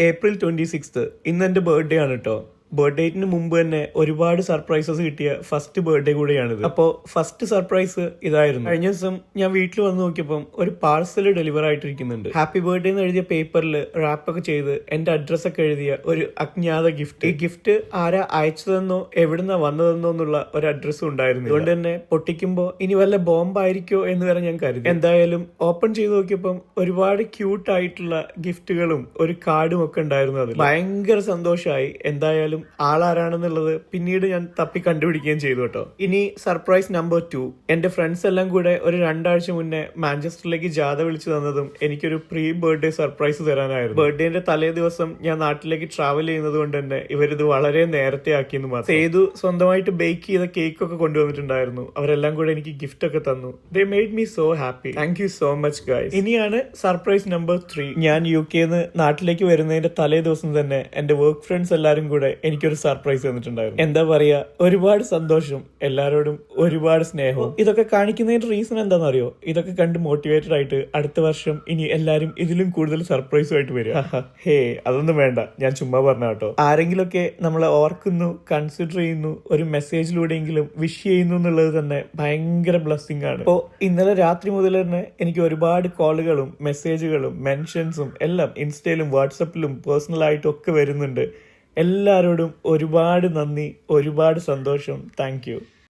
April 26 ഇന്ന് എൻ്റെ birthday ആണ് കേട്ടോ. ബർത്ത്ഡേറ്റിന് മുമ്പ് തന്നെ ഒരുപാട് സർപ്രൈസസ് കിട്ടിയ ഫസ്റ്റ് ബർത്ത്ഡേ കൂടെയാണിത്. അപ്പോൾ ഫസ്റ്റ് സർപ്രൈസ് ഇതായിരുന്നു. കഴിഞ്ഞ ദിവസം ഞാൻ വീട്ടിൽ വന്ന് നോക്കിയപ്പം ഒരു പാർസൽ ഡെലിവർ ആയിട്ടിരിക്കുന്നുണ്ട്. ഹാപ്പി ബർത്ത്ഡേ എന്ന് എഴുതിയ പേപ്പറിൽ റാപ്പൊക്കെ ചെയ്ത് എൻ്റെ അഡ്രസ്സൊക്കെ എഴുതിയ ഒരു അജ്ഞാത ഗിഫ്റ്റ്. ഈ ഗിഫ്റ്റ് ആരാ അയച്ചതെന്നോ എവിടുന്നാ വന്നതെന്നോ എന്നുള്ള ഒരു അഡ്രസ്സും ഉണ്ടായിരുന്നു. അതുകൊണ്ട് തന്നെ പൊട്ടിക്കുമ്പോൾ ഇനി വല്ല ബോംബായിരിക്കോ എന്ന് വരെ ഞാൻ കരുതി. എന്തായാലും ഓപ്പൺ ചെയ്ത് നോക്കിയപ്പം ഒരുപാട് ക്യൂട്ട് ആയിട്ടുള്ള ഗിഫ്റ്റുകളും ഒരു കാർഡും ഒക്കെ ഉണ്ടായിരുന്നു. അതിൽ ഭയങ്കര സന്തോഷമായി. എന്തായാലും ആളാരാണെന്നുള്ളത് പിന്നീട് ഞാൻ തപ്പി കണ്ടുപിടിക്കുകയും ചെയ്തു കേട്ടോ. ഇനി സർപ്രൈസ് നമ്പർ 2. എന്റെ ഫ്രണ്ട്സ് എല്ലാം കൂടെ ഒരു 2 ആഴ്ച മുന്നേ മാഞ്ചസ്റ്ററിലേക്ക് ജാഥ വിളിച്ചു തന്നതും എനിക്കൊരു പ്രീ ബർത്ത്ഡേ സർപ്രൈസ് തരാനായിരുന്നു. ബർത്ത്ഡേന്റെ തലേ ദിവസം ഞാൻ നാട്ടിലേക്ക് ട്രാവൽ ചെയ്യുന്നത് കൊണ്ട് തന്നെ ഇവരിത് വളരെ നേരത്തെ ആക്കിയെന്ന് മാത്രം. സേതു സ്വന്തമായിട്ട് ബേക്ക് ചെയ്ത കേക്ക് ഒക്കെ കൊണ്ടുവന്നിട്ടുണ്ടായിരുന്നു. അവരെല്ലാം കൂടെ എനിക്ക് ഗിഫ്റ്റ് ഒക്കെ തന്നു. They made me so happy. Thank you so much guys. ഇനിയാണ് സർപ്രൈസ് നമ്പർ 3. ഞാൻ UK-ന്ന് നാട്ടിലേക്ക് വരുന്നതിന്റെ തലേ ദിവസം തന്നെ എന്റെ വർക്ക് ഫ്രണ്ട്സ് എല്ലാരും കൂടെ എനിക്കൊരു സർപ്രൈസ് തന്നിട്ടുണ്ടായിരുന്നു. എന്താ പറയാ, ഒരുപാട് സന്തോഷം, എല്ലാരോടും ഒരുപാട് സ്നേഹവും. ഇതൊക്കെ കാണിക്കുന്നതിന്റെ റീസൺ എന്താണെന്ന് അറിയോ? ഇതൊക്കെ കണ്ട് മോട്ടിവേറ്റഡ് ആയിട്ട് അടുത്ത വർഷം ഇനി എല്ലാരും ഇതിലും കൂടുതൽ സർപ്രൈസുമായിട്ട് വരും. ഹേ, അതൊന്നും വേണ്ട, ഞാൻ ചുമ്മാ പറഞ്ഞ കേട്ടോ. ആരെങ്കിലുമൊക്കെ നമ്മളെ ഓർക്കുന്നു, കൺസിഡർ ചെയ്യുന്നു, ഒരു മെസ്സേജിലൂടെയെങ്കിലും വിഷ് ചെയ്യുന്നു എന്നുള്ളത് തന്നെ ഭയങ്കര ബ്ലെസ്സിംഗ് ആണ്. അപ്പോ ഇന്നലെ രാത്രി മുതൽ തന്നെ എനിക്ക് ഒരുപാട് കോളുകളും മെസ്സേജുകളും മെൻഷൻസും എല്ലാം ഇൻസ്റ്റയിലും വാട്സപ്പിലും പേഴ്സണലായിട്ടും ഒക്കെ വരുന്നുണ്ട്. എല്ലാവരോടും ഒരുപാട് നന്ദി, ഒരുപാട് സന്തോഷം. Thank you.